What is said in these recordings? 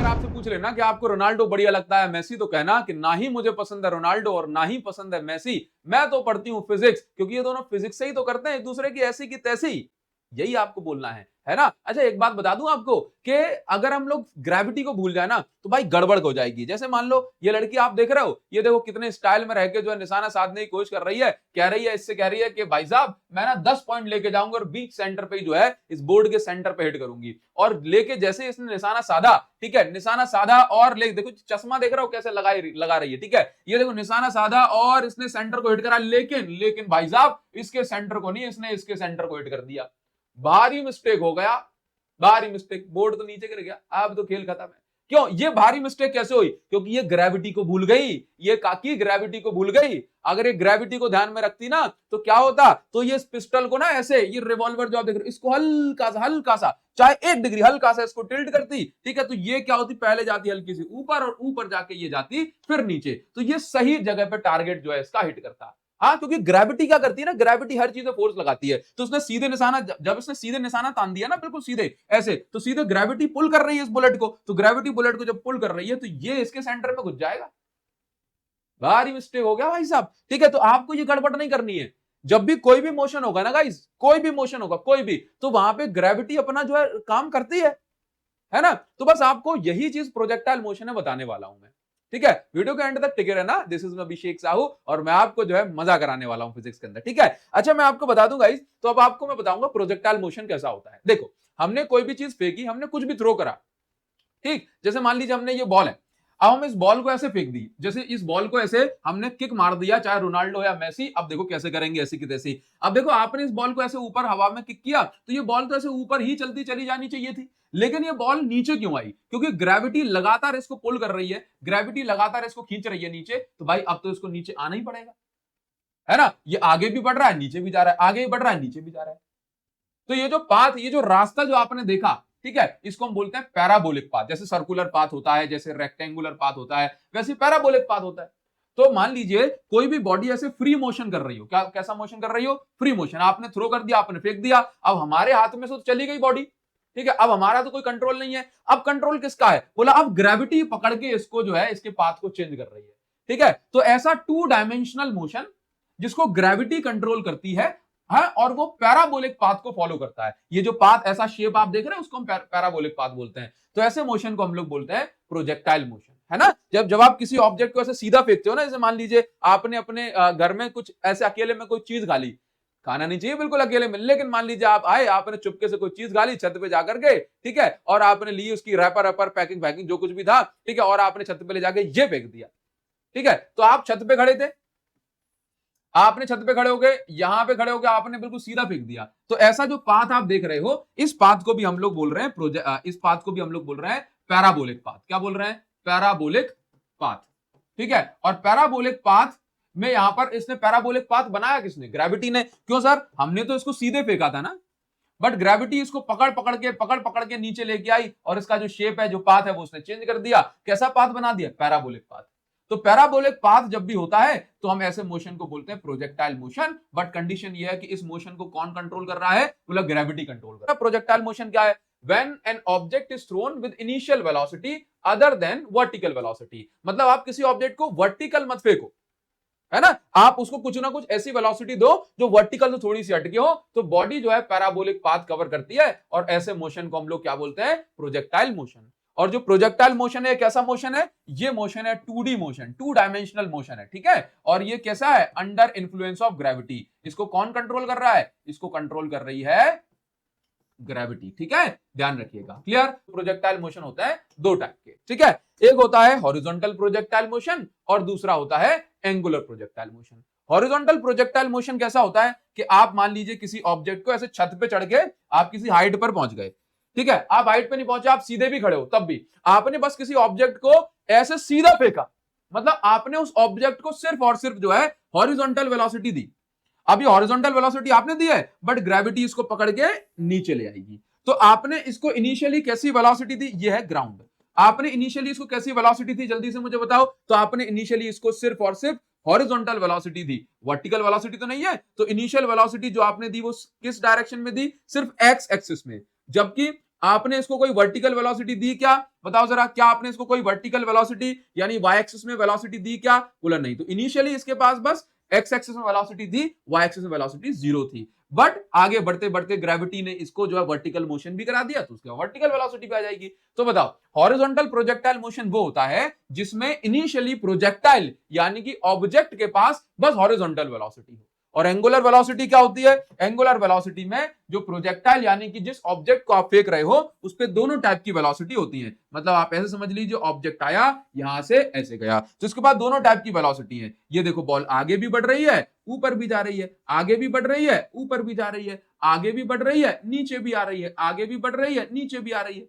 अगर आपसे पूछ लेना कि आपको रोनाल्डो बढ़िया लगता है मैसी, तो कहना कि ना ही मुझे पसंद है रोनाल्डो और ना ही पसंद है मैसी, मैं तो पढ़ती हूं फिजिक्स, क्योंकि ये दोनों फिजिक्स से ही तो करते हैं एक दूसरे की ऐसी की तैसी। यही आपको बोलना है ना। अच्छा एक बात बता दूं आपको कि अगर हम लोग ग्रेविटी को भूल जाए ना तो भाई गड़बड़ हो जाएगी। जैसे मान लो ये लड़की आप देख रहे हो, ये देखो कितने स्टाइल में रह के जो है निशाना साधने की कोशिश कर रही है, कह रही है, इससे कह रही है कि भाई साहब मैं ना 10 पॉइंट लेके जाऊंगा और बीच सेंटर पे जो है इस बोर्ड के सेंटर पे हिट करूंगी। और लेके जैसे इसने निशाना साधा, ठीक है, निशाना साधा और ले देखो चश्मा देख रहे हो कैसे लगा रही है, ठीक है, ये देखो निशाना साधा और इसने सेंटर को हिट करा, लेकिन भाई साहब इसके सेंटर को नहीं, इसने इसके सेंटर को हिट कर दिया। भारी मिस्टेक हो गया, भारी मिस्टेक, बोर्ड तो नीचे गिर गया, अब तो खेल खत्म है। क्यों ये भारी मिस्टेक कैसे हुई? क्योंकि ये ग्रेविटी को भूल गई, ये काकी ग्रेविटी को भूल गई। अगर ये ग्रेविटी को ध्यान में रखती ना तो क्या होता, तो ये पिस्टल को ना ऐसे, ये रिवॉल्वर जो आप देख रहे हो इसको हल्का सा चाहे 1 डिग्री हल्का सा इसको टिल्ट करती, ठीक है, तो ये क्या होती, पहले जाती हल्की सी ऊपर और ऊपर जाके ये जाती फिर नीचे, तो ये सही जगह पे टारगेट जो है इसका हिट करता। हाँ, क्योंकि ग्रेविटी क्या करती है ना, ग्रेविटी हर चीज में फोर्स लगाती है, तो उसने सीधे निशाना, जब इसने सीधे निशाना तान दिया ना बिल्कुल सीधे ऐसे, तो सीधे ग्रेविटी पुल कर रही है इस बुलेट को, तो ग्रेविटी बुलेट को जब पुल कर रही है तो ये इसके सेंटर में घुस जाएगा। भारी मिस्टेक हो गया भाई साहब, ठीक है, तो आपको ये गड़बड़ नहीं करनी है। जब भी कोई भी मोशन होगा ना गाइस, कोई भी मोशन होगा कोई भी, तो वहां पे ग्रेविटी अपना जो है काम करती है ना। तो बस आपको यही चीज प्रोजेक्टाइल मोशन है बताने वाला हूं मैं, ठीक है। वीडियो के एंड तक टिके रहना। दिस इज अभिषेक साहू और मैं आपको जो है मजा कराने वाला हूं फिजिक्स के अंदर, ठीक है। अच्छा मैं आपको बता दूं गाइस, तो अब आपको मैं बताऊंगा प्रोजेक्टाइल मोशन कैसा होता है। देखो हमने कोई भी चीज फेंकी, हमने कुछ भी थ्रो करा, ठीक, जैसे मान लीजिए हमने ये बॉल है, अब हम इस बॉल को ऐसे फेंक दी, जैसे इस बॉल को ऐसे हमने किक मार दिया, चाहे रोनाल्डो या मेसी, अब देखो कैसे करेंगे ऐसी की तैसी। अब देखो आपने इस बॉल को ऐसे ऊपर हवा में किक किया, तो ये बॉल तो ऐसे ऊपर ही चलती चली जानी चाहिए थी, लेकिन ये बॉल नीचे क्यों आई? क्योंकि ग्रेविटी लगातार इसको पुल कर रही है, ग्रेविटी लगातार इसको खींच रही है नीचे, तो भाई अब तो इसको नीचे आना ही पड़ेगा, है ना। ये आगे भी बढ़ रहा है, नीचे भी जा रहा है, आगे भी बढ़ रहा है, नीचे भी जा रहा है। तो ये जो पाथ, ये जो रास्ता जो आपने देखा, ठीक है, इसको हम बोलते हैं पैराबोलिक पाथ। जैसे सर्कुलर पाथ होता है, जैसे रेक्टेंगुलर पाथ होता है, वैसे पैराबोलिक पाथ होता है। तो मान लीजिए कोई भी बॉडी ऐसे फ्री मोशन कर रही हो, क्या कैसा मोशन कर रही हो? Free motion. आपने थ्रो कर दिया, आपने फेंक दिया, अब हमारे हाथ में से तो चली गई बॉडी, ठीक है, अब हमारा तो कोई कंट्रोल नहीं है। अब कंट्रोल किसका है? बोला अब ग्रेविटी पकड़ के इसको जो है इसके पाथ को चेंज कर रही है, ठीक है। तो ऐसा 2 डायमेंशनल मोशन जिसको ग्रेविटी कंट्रोल करती है, हाँ, और वो पैराबोलिक पाथ को फॉलो करता है। ये जो पाथ, ऐसा शेप आप देख रहे हैं, उसको हम पैराबोलिक पाथ बोलते हैं। तो ऐसे मोशन को हम लोग बोलते हैं प्रोजेक्टाइल मोशन, है ना। जब आप किसी ऑब्जेक्ट को ऐसे सीधा फेंकते हो ना, जैसे मान लीजिए आपने अपने घर में कुछ ऐसे अकेले में कोई चीज खा ली, खाना नहीं चाहिए बिल्कुल अकेले में, लेकिन मान लीजिए आप आए, आपने चुपके से कोई चीज खा ली छत पे जाकर के, ठीक है, और आपने ली उसकी रैपर पैकिंग जो कुछ भी था, ठीक है, और आपने छत पे ले जाके ये फेंक दिया, ठीक है। तो आप छत पे खड़े थे, आपने छत पे खड़े हो गए, यहां पे खड़े हो गए, आपने बिल्कुल सीधा फेंक दिया। तो ऐसा जो पाथ आप देख रहे हो, इस पाथ को भी हम लोग बोल रहे हैं इस पाथ को भी हम लोग बोल रहे हैं पैराबोलिक पाथ। क्या बोल रहे हैं? पैराबोलिक पाथ, ठीक है। और पैराबोलिक पाथ में यहां पर इसने पैराबोलिक पाथ बनाया किसने? ग्रेविटी ने। क्यों सर? हमने तो इसको सीधे फेंका था ना, बट ग्रेविटी इसको पकड़ के नीचे लेके आई और इसका जो शेप है, जो पाथ है, वो उसने चेंज कर दिया। कैसा पाथ बना दिया? Parabolic path. तो पैराबोलिक पाथ जब भी होता है तो हम ऐसे मोशन को बोलते हैं प्रोजेक्टाइल मोशन। बट कंडीशन ये है कि इस मोशन को कौन कंट्रोल कर रहा है? बोला ग्रेविटी कंट्रोल कर रहा है। प्रोजेक्टाइल मोशन क्या है? When an object is thrown with initial velocity other than vertical velocity, मतलब आप किसी ऑब्जेक्ट को वर्टिकल मत फेंको, है ना, आप उसको कुछ ना कुछ ऐसी वेलोसिटी दो जो वर्टिकल से थोड़ी सी हटके हो, तो बॉडी जो है पैराबोलिक पाथ कवर करती है, और ऐसे मोशन को हम लोग क्या बोलते हैं? Projectile motion. और जो प्रोजेक्टाइल मोशन है कैसा मोशन है? ये मोशन है 2D मोशन, 2 डायमेंशनल मोशन है, ठीक है। और ये कैसा है? Under influence of gravity. इसको कौन कंट्रोल कर रहा है? इसको कंट्रोल कर रही है ग्रेविटी, ठीक है, ध्यान रखिएगा। क्लियर? प्रोजेक्टाइल मोशन होता है 2 टाइप के, ठीक है। एक होता है हॉरिजॉन्टल प्रोजेक्टाइल मोशन और दूसरा होता है angular projectile motion. Horizontal projectile motion कैसा होता है कि आप मान लीजिए किसी ऑब्जेक्ट को ऐसे छत पे चढ़ के आप किसी हाइट पर पहुंच गए, ठीक है, आप हाइट पे नहीं पहुंचे, आप सीधे भी खड़े हो, तब भी आपने बस किसी ऑब्जेक्ट को ऐसे सीधा फेंका, मतलब आपने उस ऑब्जेक्ट को सिर्फ और सिर्फ जो है हॉरिजॉन्टल वेलोसिटी दी। अब ये हॉरिजॉन्टल वेलोसिटी आपने दी है, बट ग्रेविटी इसको पकड़ के नीचे ले आएगी। तो आपने इसको इनिशियली कैसी वेलोसिटी दी? ये है ग्राउंड। आपने इनिशियली इसको कैसी वेलोसिटी थी, जल्दी से मुझे बताओ। तो आपने इनिशियली इसको सिर्फ और सिर्फ हॉरिजॉन्टल वेलोसिटी दी, वर्टिकल वेलोसिटी तो नहीं है। तो इनिशियल वेलोसिटी जो आपने दी वो किस डायरेक्शन में दी? सिर्फ एक्स एक्सिस में। जबकि आपने इसको कोई वर्टिकल वेलोसिटी दी क्या? बताओ जरा, क्या आपने इसको कोई वर्टिकल वेलोसिटी यानी वाई एक्सिस में वेलोसिटी दी क्या? बोला नहीं। तो इनिशियली इसके पास बस एक्स एक्सिस में वेलोसिटी थी, वाई एक्सिस में वेलोसिटी 0 थी, बट आगे बढ़ते बढ़ते ग्रेविटी ने इसको जो है वर्टिकल मोशन भी करा दिया, तो उसके वर्टिकल वेलोसिटी पे आ जाएगी। तो बताओ, हॉरिजॉन्टल प्रोजेक्टाइल मोशन वो होता है जिसमें इनिशियली प्रोजेक्टाइल यानी कि ऑब्जेक्ट के पास बस हॉरिजॉन्टल वेलोसिटी हो। और एंगुलर वेलोसिटी क्या होती है? एंगुलर वेलोसिटी में जो प्रोजेक्टाइल यानी कि जिस ऑब्जेक्ट को आप फेंक रहे हो उस पे दोनों टाइप की वेलोसिटी होती है। मतलब आप ऐसे समझ लीजिए, ऑब्जेक्ट आया यहां से ऐसे गया, तो इसके बाद दोनों टाइप की वेलोसिटी है। ये देखो, बॉल आगे भी बढ़ रही है, ऊपर भी जा रही है, आगे भी बढ़ रही है, ऊपर भी जा रही है, आगे भी बढ़ रही है, नीचे भी आ रही है, आगे भी बढ़ रही है, नीचे भी आ रही है।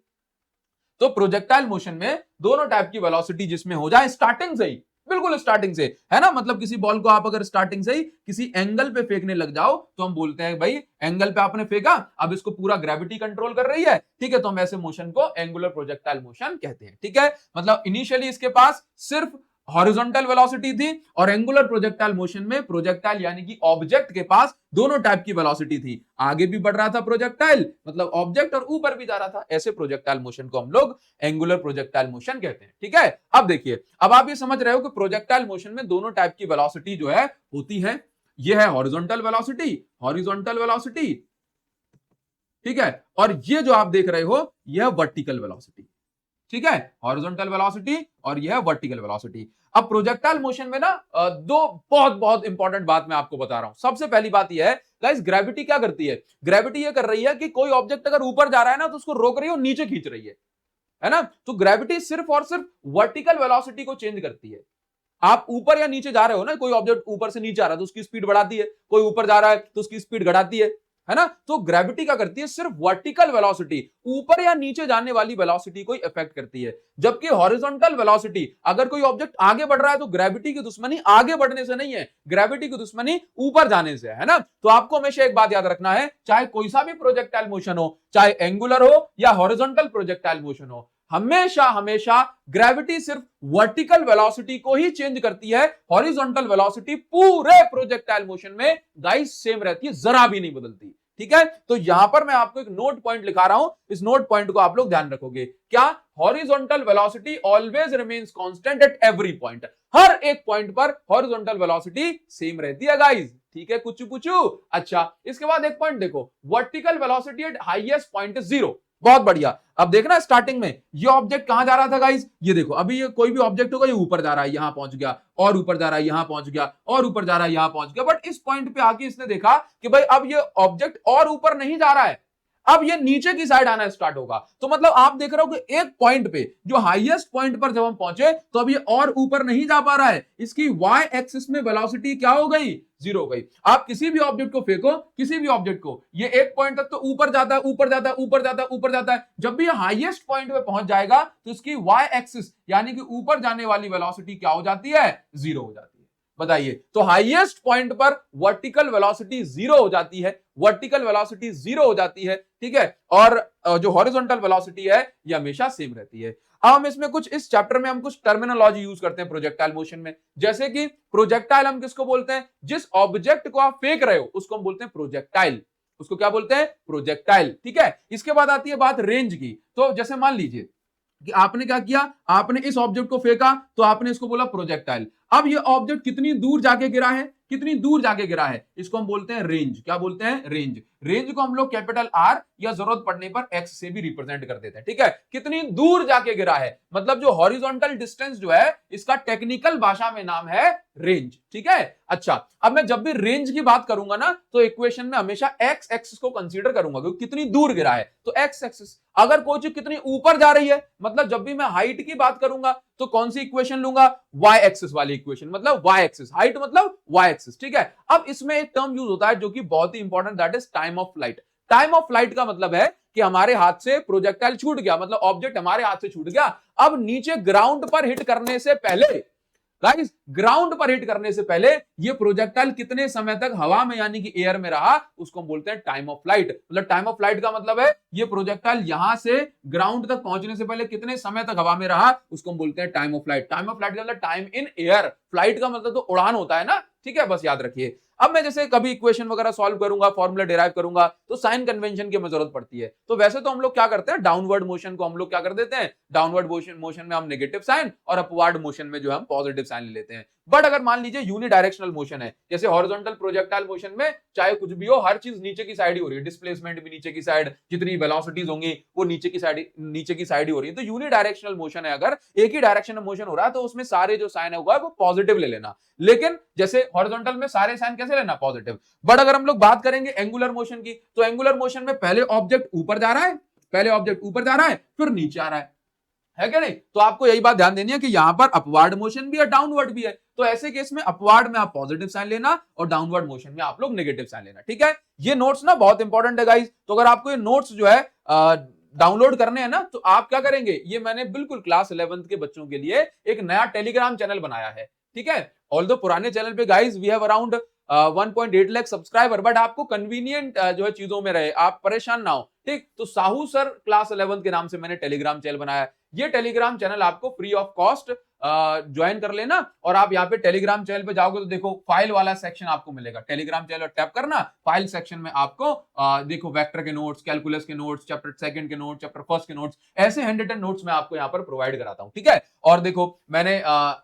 तो प्रोजेक्टाइल मोशन में दोनों टाइप की वेलोसिटी जिसमें हो जाए स्टार्टिंग से ही, बिल्कुल स्टार्टिंग से, है ना। मतलब किसी बॉल को आप अगर स्टार्टिंग से ही किसी एंगल पे फेंकने लग जाओ तो हम बोलते हैं भाई एंगल पे आपने फेंका, अब इसको पूरा ग्रेविटी कंट्रोल कर रही है, ठीक है, तो हम ऐसे मोशन को एंगुलर प्रोजेक्टाइल मोशन कहते हैं। ठीक है, मतलब इनिशियली इसके पास सिर्फ हॉरिजॉन्टल वेलोसिटी थी और एंगुलर प्रोजेक्टाइल मोशन में प्रोजेक्टाइल यानी कि ऑब्जेक्ट के पास दोनों टाइप की वेलोसिटी थी, आगे भी बढ़ रहा था प्रोजेक्टाइल मतलब ऑब्जेक्ट और ऊपर भी जा रहा था। ऐसे प्रोजेक्टाइल मोशन को हम लोग एंगुलर प्रोजेक्टाइल मोशन कहते हैं। ठीक है, अब देखिए, अब आप ये समझ रहे हो कि प्रोजेक्टाइल मोशन में दोनों टाइप की वेलोसिटी जो है होती है। ये है हॉरिजॉन्टल वेलोसिटी, हॉरिजॉन्टल वेलोसिटी, ठीक है, और ये जो आप देख रहे हो यह वर्टिकल वेलोसिटी। ठीक है, हॉरिजॉन्टल वेलोसिटी और यह वर्टिकल वेलोसिटी। अब प्रोजेक्टाइल मोशन में ना दो बहुत बहुत इंपॉर्टेंट बात मैं आपको बता रहा हूं। सबसे पहली बात यह है गाइस, ग्रेविटी क्या करती है? ग्रेविटी ये कर रही है कि कोई ऑब्जेक्ट अगर ऊपर जा रहा है ना तो उसको रोक रही है और नीचे खींच रही है ना। तो ग्रेविटी सिर्फ और सिर्फ वर्टिकल वेलोसिटी को चेंज करती है। आप ऊपर या नीचे जा रहे हो ना, कोई ऑब्जेक्ट ऊपर से नीचे आ रहा है तो उसकी स्पीड बढ़ाती है, कोई ऊपर जा रहा है तो उसकी स्पीड घटाती है ना। तो ग्रेविटी क्या करती है? सिर्फ वर्टिकल वेलोसिटी, ऊपर या नीचे जाने वाली वेलोसिटी को इफेक्ट करती है। जबकि हॉरिजॉन्टल वेलोसिटी, अगर कोई ऑब्जेक्ट आगे बढ़ रहा है तो ग्रेविटी की दुश्मनी आगे बढ़ने से नहीं है, ग्रेविटी की दुश्मनी ऊपर जाने से है ना। तो आपको हमेशा एक बात याद रखना है, चाहे कोई सा भी प्रोजेक्टाइल मोशन हो, चाहे एंगुलर हो या हॉरिजॉन्टल प्रोजेक्टाइल मोशन हो, हमेशा हमेशा ग्रेविटी सिर्फ वर्टिकल वेलोसिटी को ही चेंज करती है। हॉरिजॉन्टल वेलोसिटी पूरे प्रोजेक्टाइल मोशन में गाइस सेम रहती है, जरा भी नहीं बदलती। ठीक है, तो यहां पर मैं आपको एक नोट पॉइंट लिखा रहा हूं, इस नोट पॉइंट को आप लोग ध्यान रखोगे। क्या? Horizontal velocity always remains constant at every point. हर एक पॉइंट पर हॉरिजॉन्टल वेलोसिटी सेम रहती है गाइस। ठीक है, कुछ पूछू? अच्छा, इसके बाद एक पॉइंट देखो, vertical velocity at highest point is 0। बहुत बढ़िया। अब देखना, स्टार्टिंग में ये ऑब्जेक्ट कहां जा रहा था गाइस? ये देखो, अभी ये कोई भी ऑब्जेक्ट होगा, ये ऊपर जा रहा है, यहां पहुंच गया, और ऊपर जा रहा है, यहां पहुंच गया, और ऊपर जा रहा है, यहां पहुंच गया। बट इस पॉइंट पे आके इसने देखा कि भाई अब ये ऑब्जेक्ट और ऊपर नहीं जा रहा है, अब ये नीचे की साइड आना स्टार्ट होगा। तो मतलब आप देख रहे हो कि एक पॉइंट पे, जो हाईएस्ट पॉइंट पर जब हम पहुंचे तो अब ये और ऊपर नहीं जा पा रहा है, इसकी वाई एक्सिस में वेलोसिटी क्या हो गई? 0 हो गई। आप किसी भी ऑब्जेक्ट को फेंको, किसी भी ऑब्जेक्ट को, ये एक पॉइंट तक तो ऊपर जाता है, ऊपर जाता है, ऊपर जाता है, ऊपर जाता है। जब भी ये हाईएस्ट पॉइंट पे पहुंच जाएगा तो इसकी वाई एक्सिस यानी कि ऊपर जाने वाली वेलोसिटी क्या हो जाती है? 0 हो जाती है। बताइए, तो हाईएस्ट पॉइंट पर वर्टिकल वेलोसिटी 0 हो जाती है, वर्टिकल वेलोसिटी 0 हो जाती है। ठीक है, और जो हॉरिजॉन्टल वेलोसिटी है ये हमेशा सेम रहती है। अब हम इसमें कुछ, इस चैप्टर में हम कुछ टर्मिनोलॉजी यूज करते हैं प्रोजेक्टाइल मोशन में। जैसे कि प्रोजेक्टाइल हम किसको बोलते हैं? जिस ऑब्जेक्ट को आप फेंक रहे हो उसको हम बोलते हैं प्रोजेक्टाइल, उसको क्या बोलते हैं? प्रोजेक्टाइल। ठीक है, इसके बाद आती है बात रेंज की। तो जैसे मान लीजिए कि आपने क्या किया, आपने इस ऑब्जेक्ट को फेंका तो आपने इसको बोला प्रोजेक्टाइल। अब ये ऑब्जेक्ट कितनी दूर जाके गिरा है, कितनी दूर जाके गिरा है, इसको हम बोलते हैं रेंज। क्या बोलते हैं? रेंज। रेंज को हम लोग कैपिटल आर या जरूरत पड़ने पर एक्स से भी रिप्रेजेंट कर देते हैं। ठीक है, कितनी दूर जाके गिरा है, मतलब जो हॉरिजॉन्टल डिस्टेंस जो है इसका टेक्निकल भाषा में नाम है रेंज। ठीक है, अच्छा, अब मैं जब भी रेंज की बात करूंगा ना तो इक्वेशन में हमेशा एक्स एक्सिस को कंसीडर करूंगा, क्योंकि कितनी दूर गिरा है तो एक्स एक्सिस। अगर कोई चीज कितनी ऊपर जा रही है, मतलब जब भी मैं हाइट की बात करूंगा तो कौन सी इक्वेशन लूंगा? वाई एक्सिस वाली इक्वेशन, मतलब वाई एक्सिस, हाइट मतलब वाई एक्सिस। ठीक है, अब इसमें एक टर्म यूज होता है जो कि बहुत ही important, that is time of flight. Time of flight का मतलब है कि हमारे हाथ से प्रोजेक्टाइल छूट गया, मतलब ऑब्जेक्ट हमारे हाथ से छूट गया, अब नीचे ग्राउंड पर हिट करने से पहले, गाइस ग्राउंड पर हिट करने से पहले ये प्रोजेक्टाइल कितने समय तक हवा में यानी कि एयर में रहा, उसको हम बोलते हैं टाइम ऑफ फ्लाइट। मतलब टाइम ऑफ फ्लाइट का मतलब है ये प्रोजेक्टाइल यहां से ग्राउंड तक पहुंचने से पहले कितने समय तक हवा में रहा, उसको हम बोलते हैं time of flight. Time of flight का मतलब टाइम इन एयर, फ्लाइट का मतलब तो उड़ान होता है ना। ठीक है, बस याद रखिए। अब मैं जैसे कभी इक्वेशन वगैरह सॉल्व करूंगा, फॉर्मूला डिराइव करूंगा, तो साइन कन्वेंशन की हमें जरूरत पड़ती है। तो वैसे तो हम लोग क्या करते हैं, डाउनवर्ड मोशन को हम लोग क्या कर देते हैं, डाउनवर्ड मोशन में हम नेगेटिव साइन और अपवर्ड मोशन में जो हम पॉजिटिव साइन ले लेते हैं। बट अगर मान लीजिए यूनिडायरेक्शनल मोशन है, जैसे हॉरिजॉन्टल प्रोजेक्टाइल मोशन में चाहे कुछ भी हो, हर चीज नीचे की साइड ही हो रही है, डिस्प्लेसमेंट भी नीचे की साइड, जितनी वेलोसिटीज होंगी वो नीचे की साइड ही हो रही है। तो यूनिडायरेक्शनल मोशन है, अगर एक ही डायरेक्शन में मोशन हो रहा है तो उसमें सारे जो साइन होगा वो पॉजिटिव ले लेना। लेकिन जैसे हॉरिजॉन्टल में सारे साइन कैसे लेना, पॉजिटिव। बट अगर हम लोग बात करेंगे एंगुलर मोशन की, तो एंगुलर मोशन में पहले ऑब्जेक्ट ऊपर जा रहा है, फिर नीचे आ रहा है क्या नहीं। तो आपको यही बात ध्यान देनी है कि यहां पर अपवर्ड मोशन भी है, डाउनवर्ड भी है। तो ऐसे केस में अपवर्ड में आप पॉजिटिव साइन लेना और डाउनवर्ड मोशन में आप लोग नेगेटिव साइन लेना। ठीक है, ये नोट्स ना बहुत इंपॉर्टेंट है गाइस। तो अगर आपको ये नोट्स जो है डाउनलोड करने हैं ना, तो आप क्या करेंगे, ये मैंने बिल्कुल क्लास 11th के बच्चों के लिए एक नया टेलीग्राम चैनल बनाया है। ठीक है, ऑल्दो पुराने चैनल पे guys we have around 1.8 lakh subscriber, but आपको कन्वीनियंट जो है चीजों में रहे, आप परेशान ना हो। ठीक, तो साहू सर क्लास 11 के नाम से मैंने टेलीग्राम चैनल बनाया। ये टेलीग्राम चैनल आपको फ्री ऑफ कॉस्ट ज्वाइन कर लेना, और आप यहाँ पे टेलीग्राम चैनल पे जाओगे तो देखो फाइल वाला सेक्शन आपको मिलेगा। टेलीग्राम चैनल टैप करना, फाइल सेक्शन में आपको देखो वेक्टर के नोट्स, कैलकुलस के नोट्स, चैप्टर सेकंड के नोट्स, चैप्टर फर्स्ट के नोट्स, ऐसे 110 नोट्स मैं आपको यहाँ पर प्रोवाइड कराता हूँ। ठीक है, और देखो मैंने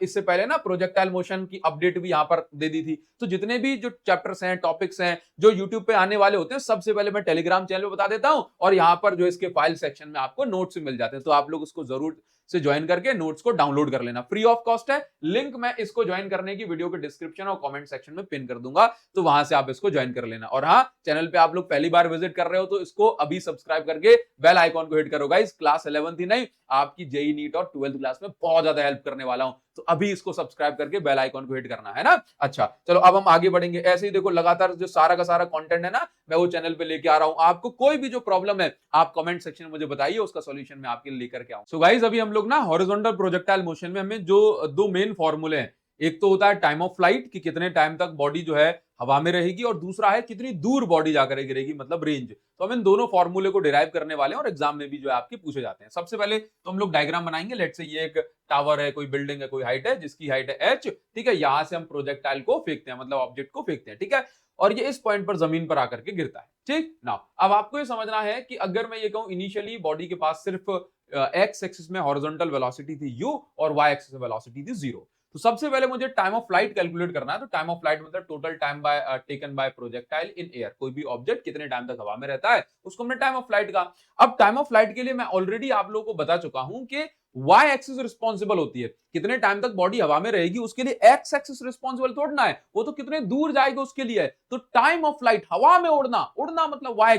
इससे पहले ना प्रोजेक्टाइल मोशन की अपडेट भी यहाँ पर दे दी थी। तो जितने भी जो चैप्टर्स हैं, टॉपिक्स हैं जो यूट्यूब पे आने वाले होते हैं, सबसे पहले मैं टेलीग्राम चैनल पे बता देता हूँ, और यहाँ पर जो इसके फाइल सेक्शन में आपको नोट्स मिल जाते हैं। तो आप लोग उसको जरूर से ज्वाइन करके नोट्स को डाउनलोड कर लेना, फ्री ऑफ कॉस्ट है। लिंक मैं इसको ज्वाइन करने की वीडियो के डिस्क्रिप्शन और कमेंट सेक्शन में पिन कर दूंगा, तो वहां से आप इसको ज्वाइन कर लेना। और हाँ, चैनल पे आप लोग पहली बार विजिट कर रहे हो तो इसको अभी सब्सक्राइब करके बेल आइकॉन को हिट करो गाइस। क्लास 11th ही नहीं, आपकी जेई नीट और 12th क्लास में बहुत ज्यादा हेल्प करने वाला हूं, तो अभी इसको सब्सक्राइब करके बेल आइकॉन को हिट करना है ना। अच्छा चलो, अब हम आगे बढ़ेंगे। ऐसे ही देखो लगातार जो सारा का सारा कंटेंट है ना, मैं वो चैनल पे लेके आ रहा हूं। आपको कोई भी जो प्रॉब्लम है आप कमेंट सेक्शन में मुझे बताइए, उसका सॉल्यूशन मैं आपके लिए लेकर के आऊं। सो गाइस, अभी हम लोग ना हॉरिजॉन्टल प्रोजेक्टाइल मोशन में हमें जो दो मेन फॉर्मूले हैं, एक तो होता है टाइम ऑफ फ्लाइट कि कितने टाइम तक बॉडी जो है हवा में रहेगी, और दूसरा है कितनी दूर बॉडी जाकर गिरेगी, मतलब रेंज। तो हम इन दोनों फॉर्मूले को डिराइव करने वाले हैं और एग्जाम में भी जो है आपके पूछे जाते हैं। सबसे पहले तो हम लोग डायग्राम बनाएंगे। लेट्स से ये एक टावर है, कोई बिल्डिंग है, कोई हाइट है जिसकी हाइट है h। ठीक है, यहां से हम प्रोजेक्टाइल को फेंकते हैं, मतलब ऑब्जेक्ट को फेंकते हैं। ठीक है, और ये इस पॉइंट पर जमीन पर आकर के गिरता है। ठीक ना, अब आपको ये समझना है कि अगर मैं ये कहूं इनिशियली बॉडी के पास सिर्फ एक्स एक्सिस में हॉरिजॉन्टल वेलोसिटी थी u और y एक्सिस में वेलोसिटी थी 0, तो सबसे पहले मुझे टाइम ऑफ फ्लाइट कैलकुलेट करना है। तो टाइम ऑफ फ्लाइट मतलब total time bye taken by projectile in air. कोई भी ऑब्जेक्ट कितने टाइम तक हवा में रहता है उसको हमने टाइम ऑफ फ्लाइट का। अब टाइम ऑफ फ्लाइट के लिए मैं ऑलरेडी आप लोगों को बता चुका हूं कि y एक्सिस रिस्पॉन्सिबल होती है, कितने टाइम तक बॉडी हवा में रहेगी उसके लिए x एक्सिस रिस्पॉन्सिबल थोड़ना है, वो तो कितने दूर जाएगा उसके लिए है। तो टाइम ऑफ फ्लाइट हवा में उड़ना मतलब y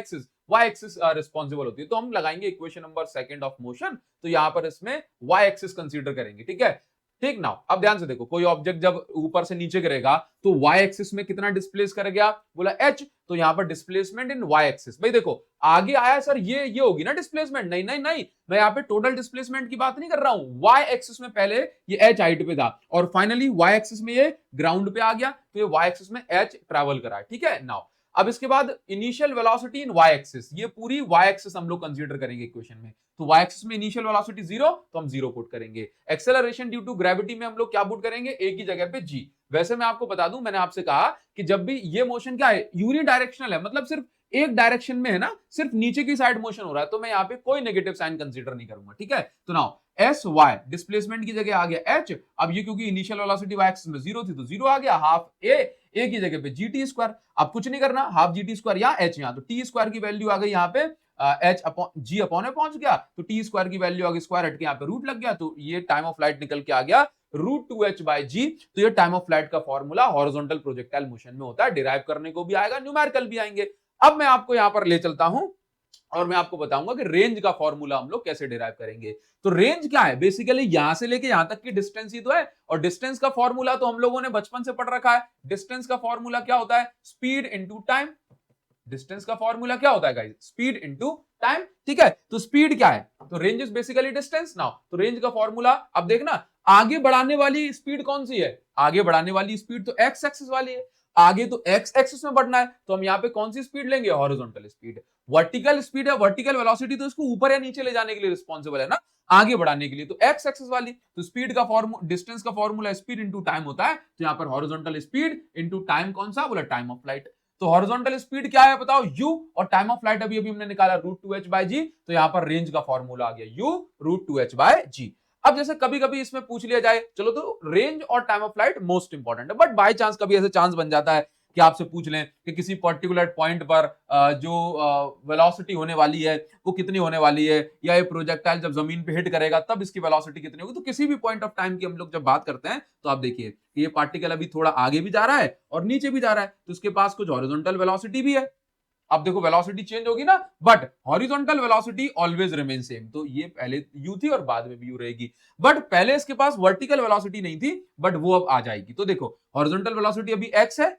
एक्सिस रिस्पॉन्सिबल होती है। तो हम लगाएंगे equation number second of motion, तो यहां पर इसमें y एक्सिस कंसीडर करेंगे। ठीक है, ठीक ना, अब ध्यान से देखो, कोई ऑब्जेक्ट जब ऊपर से नीचे गिरेगा तो y एक्सिस में कितना डिस्प्लेस कर गया, बोला h, तो यहां पर डिस्प्लेसमेंट इन y एक्सिस। भाई देखो आगे आया सर, ये होगी ना डिस्प्लेसमेंट, नहीं नहीं नहीं, मैं यहाँ पे टोटल डिस्प्लेसमेंट की बात नहीं कर रहा हूं। y एक्सिस में पहले ये h हाइट पे था और फाइनली y एक्सिस में ये ग्राउंड पे आ गया, तो ये y एक्सिस में h ट्रैवल करा है। ठीक है, नाउ अब इसके बाद इनिशियल वेलोसिटी इन y एक्सिस, ये पूरी y एक्सिस हम लोग कंसीडर करेंगे इक्वेशन में। तो y एक्सिस में इनिशियल वेलोसिटी 0, तो हम 0 पुट करेंगे। एक्सेलरेशन ड्यू टू ग्रेविटी में हम लोग क्या पुट करेंगे, a की जगह पे g। वैसे मैं आपको बता दूं, मैंने आपसे कहा कि जब भी ये मोशन क्या है, यूनिडायरेक्शनल है, मतलब सिर्फ एक डायरेक्शन में है ना, सिर्फ नीचे की साइड मोशन हो रहा है, तो मैं यहाँ पे कोई नेगेटिव साइन कंसीडर नहीं करूंगा। ठीक है, तो नाउ एस वाई डिस्प्लेसमेंट की जगह आ गया h। अब ये क्योंकि इनिशियल वेलोसिटी y एक्सिस में 0 थी तो 0 आ गया, हाफ a की जगह पे gt स्क्वायर। अब कुछ नहीं करना, हाफ gt स्क्वायर या h, यहाँ तो t स्क्वायर की वैल्यू आ गई यहाँ पे h अपॉन g अपॉन में पहुंच गया, तो t स्क्वायर की वैल्यू आ गई, स्क्वायर हट के यहाँ पे रूट लग गया, तो ये टाइम ऑफ फ्लाइट निकल के आ गया √2h/g। तो ये टाइम ऑफ फ्लाइट का फॉर्मूला हॉरिजॉन्टल प्रोजेक्टाइल मोशन में होता है। डिराइव करने को भी आएगा, न्यूमेरिकल भी आएंगे। अब मैं आपको यहां पर ले चलता हूं और मैं आपको बताऊंगा कि रेंज का फॉर्मूला हम लोग कैसे डिराइव करेंगे। तो रेंज क्या है, बेसिकली यहां से लेके यहां तक की डिस्टेंस ही तो है, और डिस्टेंस का फॉर्मूला तो हम लोगों ने बचपन से पढ़ रखा है। डिस्टेंस का फॉर्मूला क्या होता है, स्पीड इनटू टाइम। डिस्टेंस का फॉर्मूला क्या होता है गाइस, स्पीड इनटू टाइम। ठीक है, तो स्पीड क्या है, तो range is basically distance. Now तो रेंज का फॉर्मूला अब देखना, आगे बढ़ाने वाली स्पीड कौन सी है, आगे बढ़ाने वाली स्पीड तो एक्स एक्सिस वाली है। आगे तो एक्स एक्सिस में बढ़ना है, तो हम यहाँ पे कौन सी स्पीड लेंगे, हॉरिजॉन्टल स्पीड। वर्टिकल स्पीड है, वर्टिकल वेलोसिटी तो इसको ऊपर या नीचे ले जाने के लिए रिस्पॉन्सिबल है ना, आगे बढ़ाने के लिए, तो एक्स एक्सिस वाली। तो स्पीड का फॉर्मूला, डिस्टेंस का फॉर्मूला स्पीड इंटू टाइम होता है, तो यहाँ पर हॉरिजॉन्टल स्पीड इंटू टाइम कौन सा, बोला टाइम ऑफ फ्लाइट। तो हॉरिजॉन्टल स्पीड क्या है बताओ, u, और टाइम ऑफ फ्लाइट अभी अभी हमने निकाला √2h/g, तो यहाँ पर रेंज का फॉर्मूला आ गया u √2h/g। अब जैसे कभी कभी इसमें पूछ लिया जाए, चलो तो रेंज और time of flight most important है, बट बाय चांस कभी ऐसे चांस बन जाता है कि आपसे पूछ लें कि किसी पर्टिकुलर पॉइंट पर जो वेलोसिटी होने वाली है वो कितनी होने वाली है, या ये प्रोजेक्टाइल जब जमीन पे हिट करेगा तब इसकी वेलोसिटी कितनी होगी। तो किसी भी पॉइंट ऑफ टाइम की हम लोग जब बात करते हैं तो आप देखिए कि ये पार्टिकल अभी थोड़ा आगे भी जा रहा है और नीचे भी जा रहा है, तो उसके पास कुछ हॉरिजॉन्टल वेलोसिटी भी है। अब देखो वेलोसिटी चेंज होगी ना, but horizontal velocity always remain same. तो ये पहले यू थी और बाद में भी यू रहेगी, बट पहले इसके पास वर्टिकल वेलोसिटी नहीं थी, बट वो अब आ जाएगी। तो देखो हॉरिजॉन्टल वेलोसिटी अभी x है,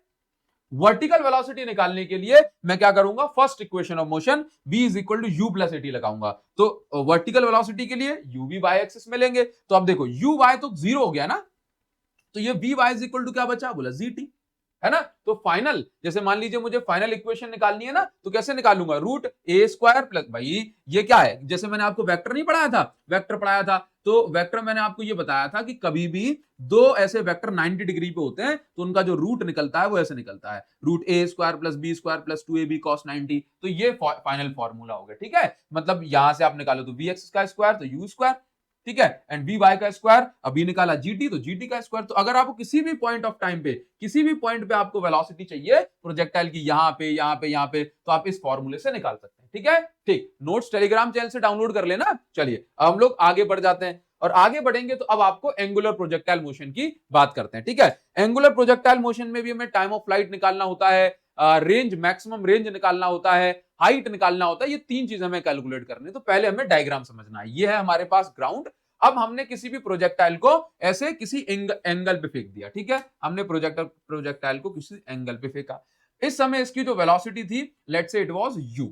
वर्टिकल वेलोसिटी निकालने के लिए मैं क्या करूंगा, first equation of motion v is equal to you plus eighty लगाऊंगा। तो वर्टिकल वेलोसिटी के लिए u भी y एक्सिस में लेंगे, तो अब देखो u y तो जीरो हो गया ना, तो ये v y is equal to क्या बचा, बोला gt, है ना। तो फाइनल, जैसे मान लीजिए मुझे फाइनल इक्वेशन निकालनी है ना, तो कैसे निकालूंगा, √a² प्लस, भाई ये क्या है, जैसे मैंने आपको वेक्टर नहीं पढ़ाया था, वेक्टर पढ़ाया था, तो वेक्टर मैंने आपको ये बताया था कि कभी भी दो ऐसे वेक्टर 90 डिग्री पे होते हैं तो उनका जो रूट निकलता है वो ऐसे निकलता है, √a² plus b² plus 2ab cos 90। तो ये फाइनल फॉर्मूला हो गया, ठीक है। मतलब यहां से आप निकालो तो vx का स्क्वायर तो u स्क्वायर, ठीक है, एंड वी वाई का स्क्वायर, अभी निकाला जीटी तो जीटी का स्क्वायर। तो अगर आपको किसी भी पॉइंट ऑफ टाइम पे, किसी भी पॉइंट पे आपको वेलोसिटी चाहिए प्रोजेक्टाइल की, यहाँ पे यहाँ पे यहाँ पे, तो आप इस फॉर्मूले से निकाल सकते हैं, ठीक है। ठीक, नोट्स टेलीग्राम चैनल से डाउनलोड कर लेना। चलिए अब हम लोग आगे बढ़ जाते हैं, और आगे बढ़ेंगे तो अब आपको एंगुलर प्रोजेक्टाइल मोशन की बात करते हैं, ठीक है। एंगुलर प्रोजेक्टाइल मोशन में भी हमें टाइम ऑफ फ्लाइट निकालना होता है, रेंज, मैक्सिमम रेंज निकालना होता है, हाइट निकालना होता है, ये तीन चीजें हमें कैलकुलेट करनी है। तो पहले हमें डायग्राम समझना है, ये है हमारे पास ग्राउंड। अब हमने किसी भी प्रोजेक्टाइल को ऐसे किसी एंगल पे फेंक दिया, ठीक है, हमने प्रोजेक्टाइल को किसी एंगल पे फेंका। इस समय इसकी जो वेलोसिटी थी, let's say it was u।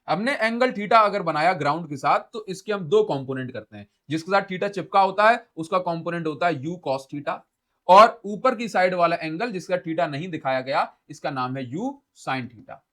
हमने एंगल थीटा अगर बनाया ग्राउंड के साथ, तो इसके हम दो कंपोनेंट करते हैं, जिसके साथ थीटा चिपका होता है उसका कंपोनेंट होता है u cos थीटा, और ऊपर की साइड वाला एंगल जिसका थीटा नहीं दिखाया गया, इसका नाम है u sin थीटा,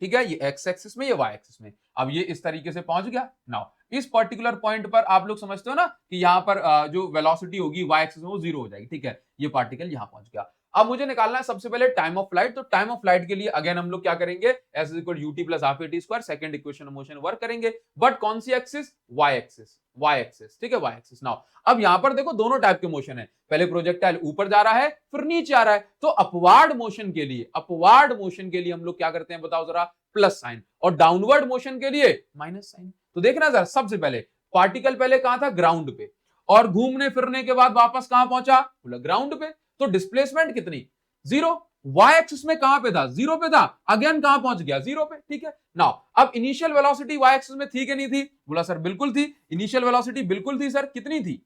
ठीक है। ये x एक्सिस में, ये y एक्सिस में। अब ये इस तरीके से पहुंच गया। नाउ इस पर्टिकुलर पॉइंट पर आप लोग समझते हो ना कि यहाँ पर जो वेलोसिटी होगी y एक्सिस में वो जीरो हो जाएगी, ठीक है। ये पार्टिकल यहाँ पहुंच गया। अब मुझे निकालना है सबसे पहले टाइम ऑफ फ्लाइट। तो टाइम ऑफ फ्लाइट के लिए अगेन हम लोग क्या करेंगे, s is equal ut plus half at square, second equation of motion work करेंगे, बट कौन सी axis, y axis, y axis, ठीक है, y एक्सिस। नाउ अब यहां पर देखो दोनों टाइप के मोशन है, पहले प्रोजेक्टाइल ऊपर जा रहा है फिर नीचे आ रहा है, तो अपवार्ड मोशन के लिए, अपवार्ड मोशन के लिए हम लोग क्या करते हैं बताओ जरा, प्लस साइन, और डाउनवर्ड मोशन के लिए माइनस साइन। तो देखना जरा, सबसे पहले पार्टिकल पहले कहां था, ग्राउंड पे, और घूमने फिरने के बाद वापस कहां पहुंचा, बोला ग्राउंड पे। तो डिस्प्लेसमेंट कितनी, जीरो। y एक्सिस में कहां पे था, जीरो पे था, अगेन कहां पहुंच गया, जीरो पे, ठीक है। नाउ अब इनिशियल वेलोसिटी y एक्सिस में थी कि नहीं थी, बोला सर बिल्कुल थी, इनिशियल वेलोसिटी बिल्कुल थी सर, कितनी थी,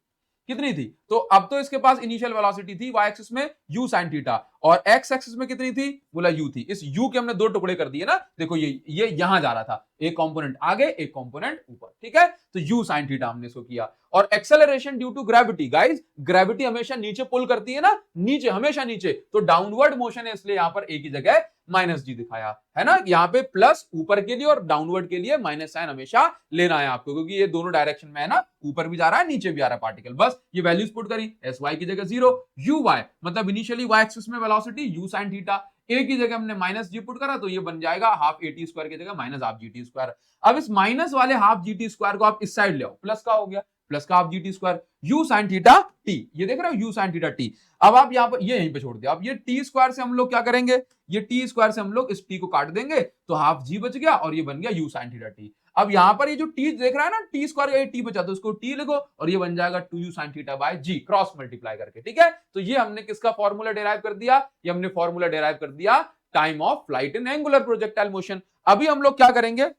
कितनी थी, तो अब तो इसके पास इनिशियल वेलोसिटी थी y एक्सिस में u sin थीटा, और x एक्सिस में कितनी थी, बोला u थी। इस u के हमने दो टुकड़े कर दिए ना, देखो ये यहां जा रहा था, एक कंपोनेंट आगे एक कंपोनेंट ऊपर, ठीक है। तो u sin थीटा हमने इसको किया। और acceleration due to gravity, guys gravity हमेशा नीचे पुल करती है ना, नीचे, हमेशा नीचे, तो डाउनवर्ड मोशन है, इसलिए यहां पर a की जगह माइनस जी दिखाया है ना। यहाँ पे प्लस ऊपर के लिए और डाउनवर्ड के लिए माइनस साइन हमेशा लेना है आपको, क्योंकि ये दोनों डायरेक्शन में है ना, ऊपर भी जा रहा है नीचे भी आ रहा है पार्टिकल। बस ये वैल्यूज पुट करी, एस वाई की जगह जीरो, यू वाई मतलब इनिशियली वाई एक्सिस में velocity u sin theta, a की जगह हमने माइनस जी पुट करा, तो ये बन जाएगा हाफ at स्क्वायर की जगह माइनस हाफ gt स्क्वायर। अब इस माइनस वाले हाफ gt स्क्वायर को आप इस साइड ले आओ, प्लस का हो गया, प्लस का half gt square, u sin theta t, ये देख रहे हो u sin थीटा t। अब आप यहाँ पर ये यहीं पे छोड़ दिया। अब ये t स्क्वायर से हम लोग क्या करेंगे, ये t स्क्वायर से हम लोग इस t को काट देंगे, तो हाफ g बच गया और ये बन गया u sin थीटा t। अब यहाँ पर ये जो t देख रहा है ना, t स्क्वायर का ये t बचा, तो इसको t लिखो और ये बन जाएगा 2u sin theta by g, cross multiply करके, ठीक है। तो ये हमने किसका फॉर्मूला डेराइव कर दिया, ये हमने फॉर्मूला डेराइव कर दिया time of flight in angular projectile motion. अभी हम लोग क्या करेंगे,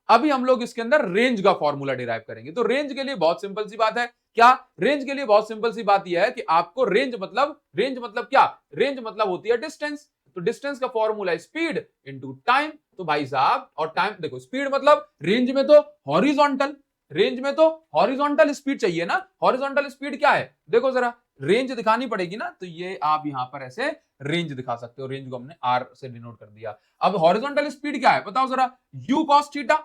अभी हम लोग इसके अंदर रेंज का फॉर्मूला डिराइव करेंगे। तो रेंज के लिए बहुत सिंपल सी बात है, क्या, रेंज के लिए बहुत सिंपल सी बात यह है कि आपको रेंज मतलब क्या, रेंज मतलब होती है डिस्टेंस। तो डिस्टेंस का फॉर्मूला है स्पीड इनटू टाइम। तो भाई साहब, और टाइम देखो, स्पीड मतलब रेंज में तो हॉरिजॉन्टल, रेंज में तो हॉरिजॉन्टल स्पीड चाहिए ना। हॉरिजॉन्टल स्पीड क्या है, देखो जरा, रेंज दिखानी पड़ेगी ना, तो ये आप यहां पर ऐसे रेंज दिखा सकते हो। रेंज को हमने आर से डिनोट कर दिया। अब हॉरिजॉन्टल स्पीड क्या है बताओ जरा, u cos थीटा,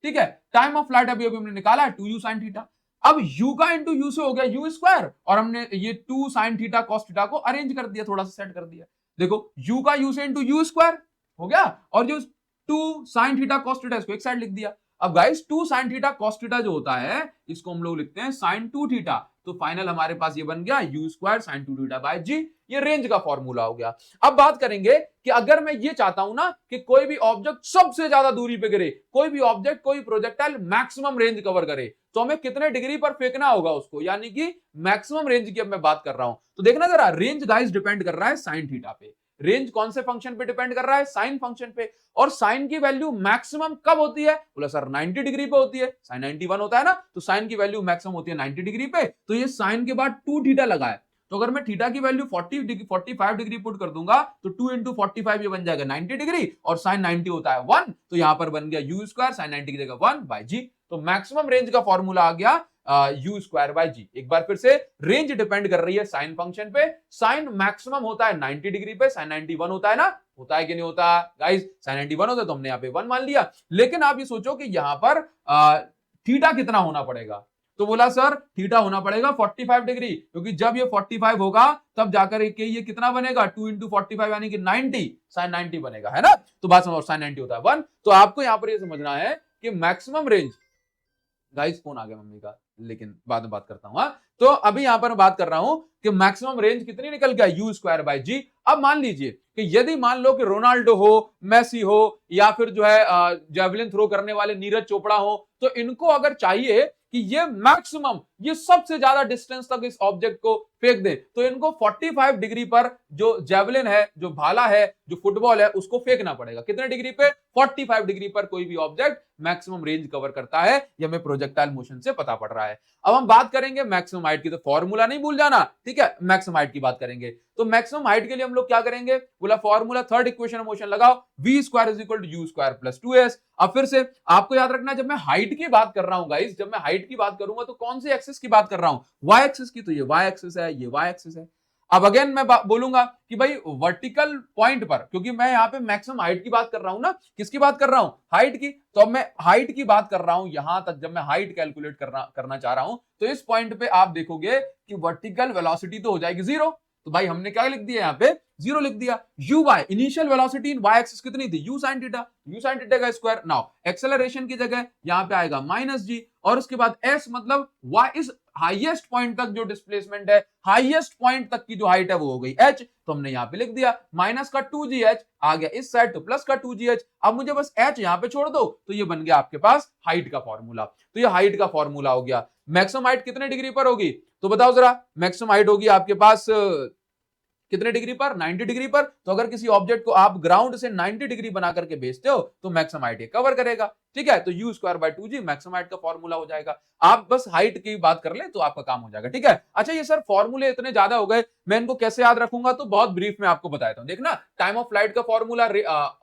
ठीक है। टाइम ऑफ फ्लाइट अभी अभी हमने निकाला है 2u sin थीटा। अब u का इंटू u से हो गया u स्क्वायर, और हमने ये 2 sin थीटा cos थीटा को अरेंज कर दिया, थोड़ा सा सेट कर दिया। देखो u का u से इंटू u स्क्वायर हो गया, और जो 2 sin थीटा cos थीटा इसको एक साइड लिख दिया। अब guys 2 sin theta cos theta जो होता है इसको हम लोग लिखते हैं sin 2 थीटा। तो फाइनल हमारे पास ये बन गया u square sin 2 theta by g। ये रेंज का फॉर्मूला हो गया। अब बात करेंगे कि अगर मैं ये चाहता हूं ना कि कोई भी ऑब्जेक्ट सबसे ज्यादा दूरी पे गिरे, कोई भी ऑब्जेक्ट कोई प्रोजेक्टाइल मैक्सिमम रेंज कवर करे, तो हमें कितने डिग्री पर फेंकना होगा उसको, यानी कि मैक्सिमम रेंज की अब मैं बात कर रहा हूं। तो देखना जरा, रेंज गाइस डिपेंड कर रहा है sin थीटा पे। रेंज कौन से फंक्शन पे डिपेंड कर रहा है, साइन फंक्शन पे। और साइन की वैल्यू मैक्सिमम कब होती है, बोला सर 90 डिग्री पे होती है। साइन 91 होता है ना, तो साइन की वैल्यू मैक्सिमम होती है 90 डिग्री पे। तो ये साइन के बाद 2 थीटा लगा है, तो अगर मैं थीटा की वैल्यू 45 डिग्री पुट कर दूंगा तो 2 इंटू 45 ये बन जाएगा 90 डिग्री, और साइन 90 होता है 1, तो यहां पर बन गया u स्क्वायर साइन 90 की जगह 1 बाय जी। तो मैक्सिमम रेंज का फॉर्मूला आ गया u स्क्वायर बाय जी। एक बार फिर से, रेंज डिपेंड कर रही है साइन फंक्शन पे। साइन मैक्सिमम होता है 90 डिग्री पे, साइन 91 होता है ना, होता है कि नहीं होता गाइस, साइन 91 होता है तो हमने यहाँ पे 1 मान लिया। लेकिन आप ये सोचो कि यहां पर थीटा कितना होना पड़ेगा, तो बोला सर थीटा होना पड़ेगा 45 डिग्री, क्योंकि जब ये 45 होगा तब जाकर ये कितना बनेगा 2 इंटू 45 यानी कि 90, साइन 90 बनेगा, है ना। तो बात समझो, साइन 90 होता है 1। तो आपको यहां पर ये समझना है कि मैक्सिमम रेंज, गाइस फोन आ गया मम्मी का, लेकिन बाद में बात करता हूं। तो अभी यहां पर मैं बात कर रहा हूं कि मैक्सिमम रेंज कितनी निकल गया u स्क्वायर बाय जी। अब मान लीजिए कि यदि मान लो कि रोनाल्डो हो, मेसी हो, या फिर जो है जेवलिन थ्रो करने वाले नीरज चोपड़ा हो, तो इनको अगर चाहिए कि ये मैक्सिमम, ये सबसे ज्यादा डिस्टेंस तक इस ऑब्जेक्ट को फेंक दे, तो इनको 45 डिग्री पर जो जेवलिन है, जो भाला है, जो फुटबॉल है, उसको फेंकना पड़ेगा। कितने डिग्री पे, 45 डिग्री पर कोई भी ऑब्जेक्ट मैक्सिमम रेंज कवर करता है। ये हमें प्रोजेक्टाइल मोशन से पता पड़ रहा है। अब हम बात करेंगे मैक्सिमम हाइट की, तो फॉर्मूला नहीं भूल जाना, ठीक है। मैक्सिमम हाइट की बात करेंगे, तो मैक्सिमम हाइट के लिए हम लोग क्या करेंगे, बोला formula third equation of motion लगाओ, v square is equal to u square plus 2s। अब फिर से आपको याद रखना, जब मैं हाइट की बात कर रहा हूं गाइस, जब मैं हाइट की बात करूंगा तो कौन सी एक्सिस की बात कर रहा हूं, y एक्सिस की, तो ये y एक्सिस है, ये y एक्सिस है। अब अगेन मैं बोलूंगा कि भाई वर्टिकल पॉइंट पर, क्योंकि मैं यहां पे मैक्सिमम हाइट की बात कर रहा हूं ना, किसकी बात कर रहा हूं, हाइट की, तो अब मैं हाइट की बात कर रहा हूं यहां तक। जब मैं हाइट कैलकुलेट करना चाह रहा हूं, तो इस पॉइंट पे आप देखोगे कि वर्टिकल वेलोसिटी तो हो जाएगी 0। तो भाई हमने क्या लिख दिया, यहां पे 0 लिख दिया। u y इनिशियल वेलोसिटी इन y एक्सिस कितनी थी, u sin थीटा का स्क्वायर। नाउ एक्सेलरेशन की जगह यहां पे आएगा -g, और उसके बाद s मतलब y इस हाईएस्ट पॉइंट तक जो डिस्प्लेसमेंट है, हाईएस्ट पॉइंट तक की जो हाइट है वो हो गई h। तो हमने यहां पे लिख दिया माइनस का 2gh आ गया इस साइड, तो प्लस का 2gh। अब मुझे बस h यहां पे छोड़ दो, तो ये बन गया आपके पास हाइट का फॉर्मूला। तो ये हाइट का फॉर्मूला हो गया। मैक्सिमम हाइट कितने डिग्री पर होगी, तो बताओ जरा, मैक्सिमम हाइट होगी आपके पास कितने डिग्री पर, 90 डिग्री पर। तो अगर किसी ऑब्जेक्ट को आप ग्राउंड से 90 डिग्री बना करके भेजते हो तो मैक्सिमम हाइट ये कवर करेगा, ठीक है। तो u square by 2g maximum height का फॉर्मूला हो जाएगा। आप बस हाइट की बात कर ले तो आपका काम हो जाएगा, ठीक है। अच्छा ये सर फॉर्मूले इतने ज्यादा हो गए, मैं इनको कैसे याद रखूंगा, तो बहुत ब्रीफ में आपको बताता हूं। देखना, टाइम ऑफ फ्लाइट का फॉर्मूला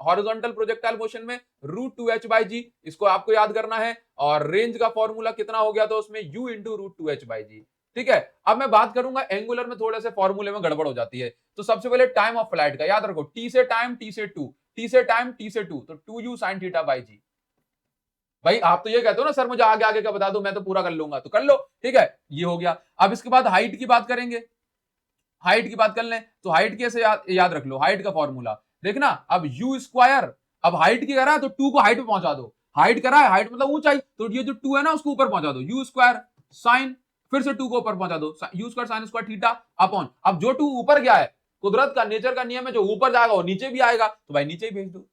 हॉरिजॉन्टल प्रोजेक्टाइल मोशन में √2h बाय जी, इसको आपको याद करना है। और रेंज का फॉर्मूला कितना हो गया, तो उसमें u इंटू √2h बाय जी, ठीक है। अब मैं बात करूंगा एंगुलर में, थोड़े से फॉर्मूले में गड़बड़ हो जाती है। तो सबसे पहले टाइम ऑफ फ्लाइट का याद रखो, t से टाइम, t से 2, t से टाइम, t से 2, तो 2u sin थीटा बाय जी। भाई आप तो ये कहते हो ना सर मुझे आगे आगे का बता दो, मैं तो पूरा कर लूंगा, तो कर लो, ठीक है। ये हो गया। अब इसके बाद हाइट की बात करेंगे, हाइट की बात कर लें, तो हाइट कैसे याद रख लो, हाइट का फॉर्मूला देखना। अब u स्क्वायर, अब हाइट की करा तो 2 को हाइट पे पहुंचा दो, हाइट करा है, हाइट मतलब ऊंचाई, तो ये जो 2 है ना उसको ऊपर पहुंचा दो, u स्क्वायर साइन, फिर से 2 को ऊपर पहुंचा दो, u square sine square theta upon, अब जो 2 ऊपर गया है, कुदरत का नेचर का नियम है, जो ऊपर जाएगा वो नीचे भी आएगा, तो भाई नीचे ही भेज दो।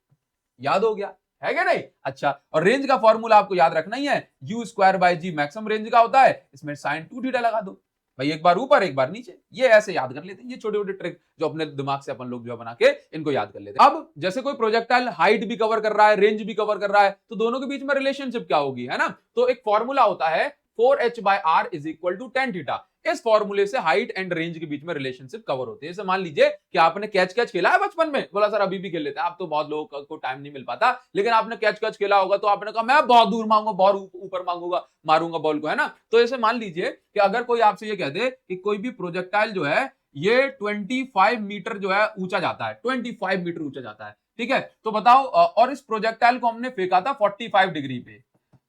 याद हो गया है क्या नहीं, अच्छा। और रेंज का फॉर्मूला आपको याद रखना ही है, u square by ji maximum range का होता है, इसमें साइन 2 थीटा लगा दो भाई, एक बार ऊपर एक बार नीचे, ये ऐसे याद कर लेते हैं। ये छोटे छोटे ट्रिक जो अपने दिमाग से अपन लोग जो बना के इनको याद कर लेते हैं। अब जैसे कोई प्रोजेक्टाइल हाइट भी कवर कर रहा है, रेंज भी कवर कर रहा है, तो दोनों के बीच में रिलेशनशिप क्या होगी, है ना। तो एक फॉर्मूला होता है 4h by r is equal to tan theta. इस फॉर्मूले से हाइट एंड रेंज के बीच में रिलेशनशिप कवर होती है। जैसे मान लीजिए कि आपने कैच कैच खेला है बचपन में, बोला सर अभी भी खेल लेते हैं, आप तो बहुत लोगों को टाइम नहीं मिल पाता, लेकिन आपने कैच कैच खेला होगा तो आपने कहा मैं बहुत दूर मांगूंगा, बहुत ऊपर मांगूंगा, मारूंगा बॉल को, है ना। तो ऐसे मान लीजिए कि अगर कोई आपसे ये कह दे कि कोई भी प्रोजेक्टाइल जो है ये 25 मीटर जो है ऊंचा जाता है, 25 मीटर ऊंचा जाता है, ठीक है। तो बताओ, और इस प्रोजेक्टाइल को हमने फेंका था 45 डिग्री पे,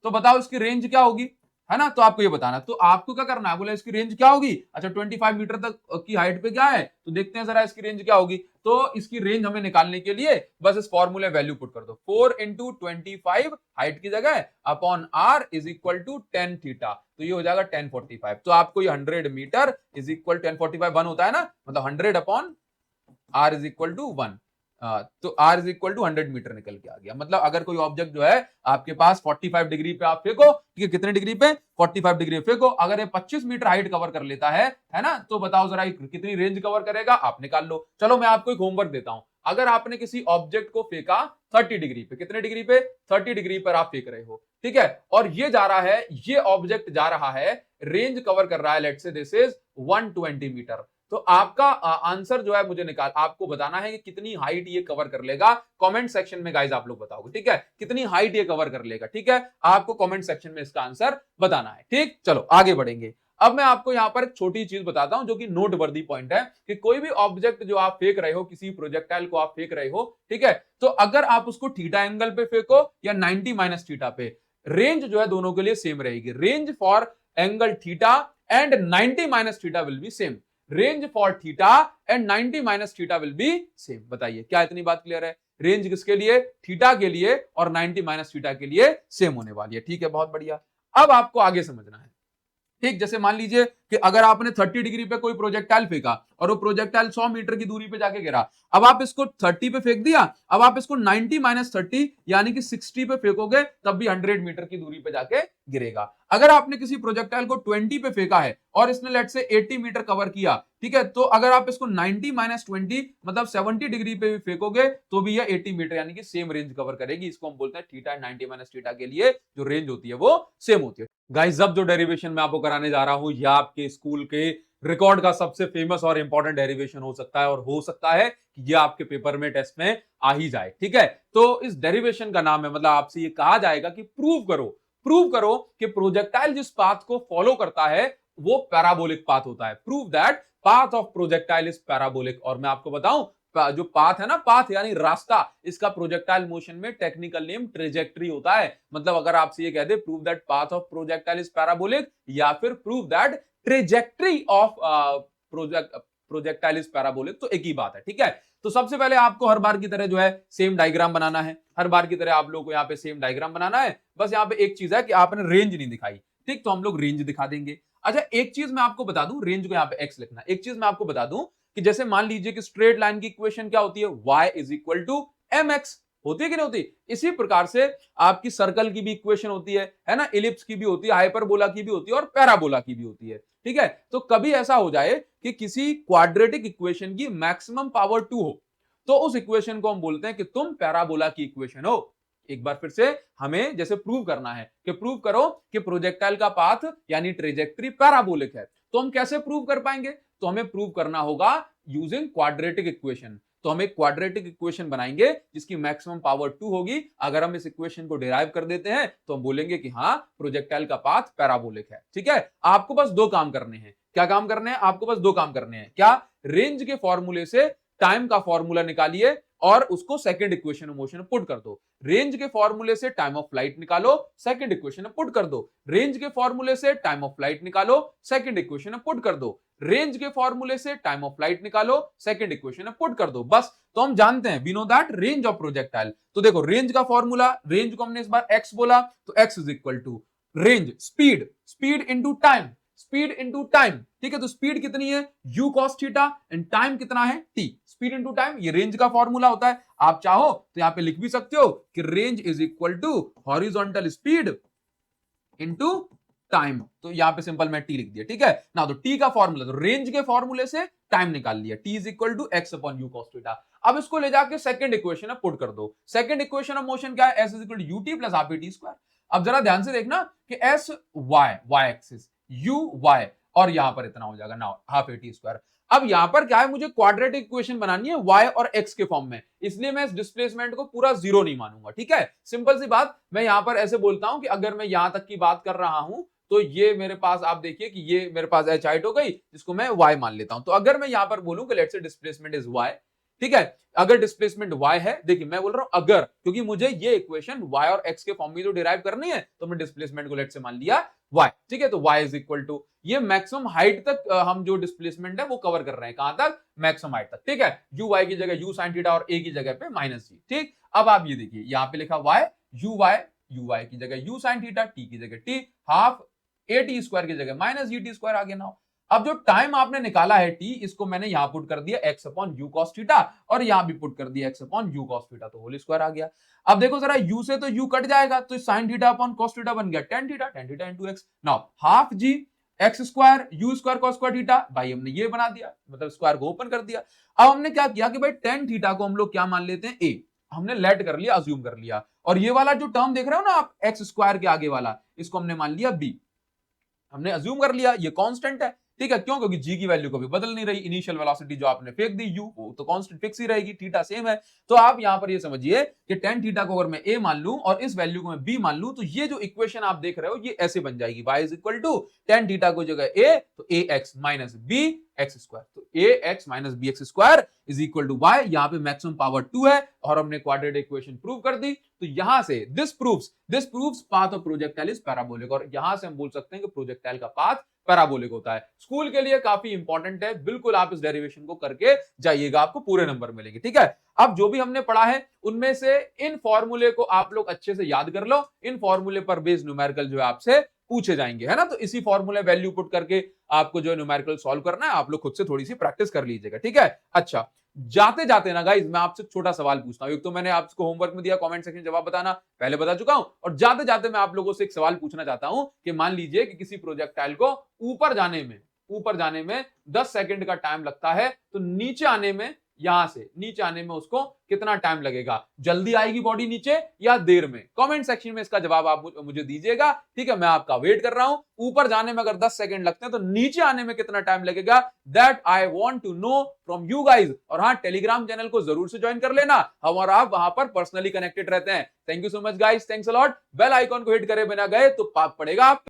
तो बताओ इसकी रेंज क्या होगी, है ना। तो आपको ये बताना, तो आपको क्या करना है, बोले इसकी रेंज क्या होगी। अच्छा 25 मीटर तक की हाइट पे क्या है, तो देखते हैं जरा इसकी रेंज क्या होगी। तो इसकी रेंज हमें निकालने के लिए बस इस फॉर्मूले वैल्यू पुट कर दो, 4 इंटू 25 हाइट की जगह upon are is equal to 10 theta, तो ये हो जाएगा 1045। तो आपको ये 100 मीटर इज इक्वल 1045 1 होता है ना, मतलब 100 upon are is equal to 1, तो are is equal to 100 metre निकल के आ गया। मतलब अगर कोई ऑब्जेक्ट जो है आपके पास 45 डिग्री पे आप फेंको, ठीक है, कितने डिग्री पे, 45 डिग्री पे फेंको, अगर ये 25 मीटर हाइट कवर कर लेता है ना, तो बताओ जरा कितनी रेंज कवर करेगा, आप निकाल लो। चलो मैं आपको एक होमवर्क देता हूं, अगर आपने किसी ऑब्जेक्ट को फेंका 30 डिग्री पे, कितने डिग्री पे, 30 डिग्री पर आप फेंक रहे हो, ठीक है, और ये जा रहा है, ये ऑब्जेक्ट जा रहा है, रेंज कवर कर रहा है, let's say this is 120 metre, तो आपका आंसर जो है मुझे आपको बताना है कि कितनी हाइट ये कवर कर लेगा। कमेंट सेक्शन में गाइस आप लोग बताओगे, ठीक है, कितनी हाइट ये कवर कर लेगा, ठीक है, आपको कमेंट सेक्शन में इसका आंसर बताना है, ठीक। चलो आगे बढ़ेंगे। अब मैं आपको यहां पर एक छोटी चीज बताता हूं जो कि नोट वर्दी पॉइंट है, कि कोई भी ऑब्जेक्ट जो आप फेंक रहे हो, किसी प्रोजेक्टाइल को आप फेंक रहे हो, ठीक है, तो अगर आप उसको थीटा एंगल पे फेंको या 90 माइनस थीटा पे, रेंज जो है दोनों के लिए सेम रहेगी। Range for angle theta and 90 minus theta will be same, range for theta and 90 minus theta will be same. बताइए क्या इतनी बात क्लियर है, रेंज किसके लिए, थीटा के लिए, और 90 माइनस थीटा के लिए सेम होने वाली है, ठीक है, बहुत बढ़िया। अब आपको आगे समझना है, ठीक, जैसे मान लीजिए कि अगर आपने 30 डिग्री पे कोई प्रोजेक्टाइल फेंका और वो प्रोजेक्टाइल 100 मीटर की दूरी पे जाके गिरा, अब आप इसको 30 पे फेंक दिया, अब आप इसको 90 माइनस 30 यानी कि 60 पे फेंकोगे तब भी 100 मीटर की दूरी पे जाके गिरेगा। अगर आपने किसी प्रोजेक्टाइल को 20 पे फेंका है और इसने लेट से 80 मीटर कवर किया, ठीक है, तो अगर आप इसको 90 माइनस 20 मतलब 70 डिग्री पे भी फेंकोगे तो भी यह 80 मीटर यानी कि सेम रेंज कवर करेगी। इसको हम बोलते हैं थीटा एंड 90 माइनस थीटा के लिए जो रेंज होती है वो सेम होती है। गाइस अब जो डेरिवेशन मैं आपको कराने जा रहा हूं, यह आपके स्कूल के रिकॉर्ड का सबसे फेमस और इंपॉर्टेंट डेरिवेशन हो सकता है, और हो सकता है कि यह आपके पेपर में टेस्ट में आ ही जाए, ठीक है। तो इस डेरिवेशन का नाम है, मतलब आपसे ये कहा जाएगा कि प्रूव करो कि प्रोजेक्टाइल जिस पाथ को फॉलो करता है वो पैराबोलिक पाथ होता है। Prove that path of projectile is parabolic. और मैं आपको बताऊं, जो पाथ है ना, पाथ यानी रास्ता, इसका प्रोजेक्टाइल मोशन में टेक्निकल नेम ट्रेजेक्टरी होता है। मतलब अगर आपसे ये कह they prove that path of projectile is parabolic, या फिर prove that trajectory of projectile is parabolic, तो एक ही बात है, ठीक है। तो सबसे पहले आपको हर बार की तरह जो है सेम डायग्राम बनाना है, हर बार की तरह आप लोग को यहाँ पे सेम डायग्राम बनाना है। बस यहाँ पे एक चीज है कि आपने रेंज नहीं दिखाई, ठीक, तो हम लोग रेंज दिखा देंगे। अच्छा एक चीज मैं आपको बता दूं, रेंज को यहाँ पे एक्स लिखना। एक चीज मैं आपको बता दूं कि जैसे मान लीजिए कि स्ट्रेट लाइन की इक्वेशन क्या होती है, y is equal to mx, होती है कि नहीं होती। इसी प्रकार से आपकी सर्कल की भी इक्वेशन होती है ना, इलिप्स की भी होती है, हाइपरबोला की भी होती है, और पैराबोला की भी होती है, ठीक है। तो कभी ऐसा हो जाए कि किसी क्वाड्रेटिक इक्वेशन की मैक्सिमम पावर 2 हो, तो उस इक्वेशन को हम बोलते हैं कि तुम पैराबोला की इक्वेशन हो। एक बार फिर से हमें जैसे प्रूव करना है कि प्रूव करो कि प्रोजेक्टाइल का पाथ यानी ट्रेजेक्टरी पैराबोलिक है, तो हम कैसे प्रूव कर पाएंगे, तो हमें प्रूव करना होगा यूजिंग क्वाड्रेटिक इक्वेशन। तो हम एक क्वाड्रेटिक इक्वेशन बनाएंगे जिसकी मैक्सिमम पावर 2 होगी। अगर हम इस इक्वेशन को डिराइव कर देते हैं तो हम बोलेंगे कि हाँ प्रोजेक्टाइल का पाथ पैराबोलिक है, ठीक है। आपको बस दो काम करने हैं। क्या काम करने हैं, आपको बस दो काम करने हैं। क्या, रेंज के फॉर्मूले से टाइम का फॉर्मूला निकालिए और उसको सेकंड इक्वेशन ऑफ मोशन में पुट कर दो। रेंज के फॉर्मूले से टाइम ऑफ फ्लाइट निकालो, सेकंड इक्वेशन में पुट कर दो। रेंज के फॉर्मूले से टाइम ऑफ फ्लाइट निकालो, सेकंड इक्वेशन में पुट कर दो। रेंज के फॉर्मूले से टाइम ऑफ फ्लाइट निकालो, सेकंड इक्वेशन में पुट कर दो। बस, तो हम जानते हैं, we know that range of projectile. तो देखो रेंज का फॉर्मूला, रेंज को हमने इस बार x बोला, तो x is equal to range speed, speed into time, speed into time, ठीक है। तो स्पीड कितनी है, u cos theta, and time कितना है, t, स्पीड इनटू टाइम, ये रेंज का फॉर्मूला होता है। आप चाहो तो यहां पे लिख भी सकते हो कि range is equal to horizontal speed into time, तो यहां पे सिंपल मैं t लिख दिया, ठीक है ना। तो t का फॉर्मूला, तो रेंज के फॉर्मूले से टाइम निकाल लिया, t is equal to x upon u cos theta. अब इसको ले जाके सेकंड इक्वेशन में पुट कर दो। सेकंड इक्वेशन ऑफ मोशन क्या है, s is equal to ut plus half t square. अब जरा ध्यान से देखना कि s y एक्सिस, uy और यहां पर इतना हो जाएगा now half A T square. अब यहां पर क्या है, मुझे क्वाड्रेटिक इक्वेशन बनानी है y और x के फॉर्म में, इसलिए मैं इस डिस्प्लेसमेंट को पूरा जीरो नहीं मानूंगा। ठीक है, सिंपल सी बात। मैं यहां पर ऐसे बोलता हूं कि अगर मैं यहां तक की बात कर रहा हूं तो ये मेरे पास आप देखिए कि ये मेरे पास h हाइट हो गई, जिसको मैं y मान लेता हूं। तो अगर मैं यहां पर बोलूं कि let's say displacement is y, ठीक है, अगर डिस्प्लेसमेंट y है, देखिए मैं बोल रहा हूं अगर, क्योंकि मुझे ये इक्वेशन y और x के फॉर्म में तो डिराइव करनी है, तो मैं डिस्प्लेसमेंट को लेट्स से मान लिया y। ठीक है, तो y इज इक्वल टू ये मैक्सिमम हाइट तक हम जो डिस्प्लेसमेंट है वो कवर कर रहे हैं, कहां तक, मैक्सिमम हाइट तक। ठीक है, uy की जगह u sin थीटा और a की जगह पे माइनस g। ठीक, अब आप ये देखिए यहां पे लिखा y, uy की जगह u sin थीटा, t की जगह t, half A T square की जगह माइनस जी टी स्क्वायर आ गया ना। अब जो टाइम आपने निकाला है t, इसको मैंने यहां पुट कर दिया x upon you cos theta और यहां भी पुट कर दिया x upon you cos theta, तो होल स्क्वायर आ गया। अब देखो जरा u से तो u कट जाएगा, तो sin theta upon cos theta बन गया tan theta into x। Now half g x square u square cos square theta, भाई हमने ये बना दिया, मतलब स्क्वायर को ओपन कर दिया। अब हमने क्या किया कि भाई tan थीटा को हम लोग क्या मान लेते हैं, a, हमने लेट कर लिया, अज्यूम कर लिया, और ये वाला जो टर्म देख रहे हो ना आप x स्क्वायर के आगे वाला, इसको हमने मान लिया b, हमने अज्यूम कर लिया ये कांस्टेंट है। ठीक है, क्यों, क्योंकि जी की वैल्यू कभी बदल नहीं रही, इनिशियल वेलोसिटी जो आपने फेंक दी u, वो तो कांस्टेंट फिक्स ही रहेगी, थीटा सेम है। तो आप यहां पर ये समझिए कि tan थीटा को अगर मैं a मान लूं और इस वैल्यू को मैं b मान लूं, तो ये जो इक्वेशन आप देख रहे हो ये ऐसे बन जाएगी, y is equal to tan theta को जगह a तो ax minus b x square, तो ax minus B x square is equal to y। यहां पे मैक्सिमम पावर 2 है और हमने क्वाड्रेटिक इक्वेशन प्रूव कर दी। तो यहां से this proves path of projectile is parabolic, और यहां से हम बोल सकते हैं कि प्रोजेक्टाइल का पाथ पैराबोलिक होता है। स्कूल के लिए काफी इंपॉर्टेंट है, बिल्कुल आप इस डेरिवेशन को करके जाइएगा, आपको पूरे नंबर मिलेंगे। ठीक है, अब जो भी हमने पढ़ा है उनमें से इन फॉर्मूले को आप लोग अच्छे से याद कर लो, इन फॉर्मूले पर बेस्ड न्यूमेरिकल जो है आपसे पूछे जाएंगे, है ना। तो इसी फॉर्मूले वैल्यू पुट करके आपको जो न्यूमेरिकल सॉल्व करना है, आप लोग खुद से थोड़ी सी प्रैक्टिस कर लीजिएगा। ठीक है, अच्छा जाते जाते ना गाइस मैं आपसे छोटा सवाल पूछता हूं, एक तो मैंने आपको होमवर्क में दिया, कमेंट सेक्शन जवाब बताना पहले बता चुका हूं, और जाते जाते मैं आप लोगों से एक सवाल पूछना चाहता हूं कि मान लीजिए कि किसी प्रोजेक्टाइल को ऊपर जाने में 10 सेकंड का टाइम लगता है, तो नीचे आने में, यहां से नीचे आने में उसको कितना टाइम लगेगा, जल्दी आएगी बॉडी नीचे या देर में? कमेंट सेक्शन में इसका जवाब आप मुझे दीजिएगा। ठीक है, मैं आपका वेट कर रहा हूं। ऊपर जाने में अगर 10 सेकंड लगते हैं तो नीचे आने में कितना टाइम लगेगा, that I want to know from you guys. और हाँ, टेलीग्राम चैनल को जरूर से ज्वाइन कर लेना, हम और आप वहां पर पर्सनली कनेक्टेड रहते हैं। Thank you so much guys, thanks a lot. Bell icon को हिट करे बिना गए तो पाप पड़ेगा।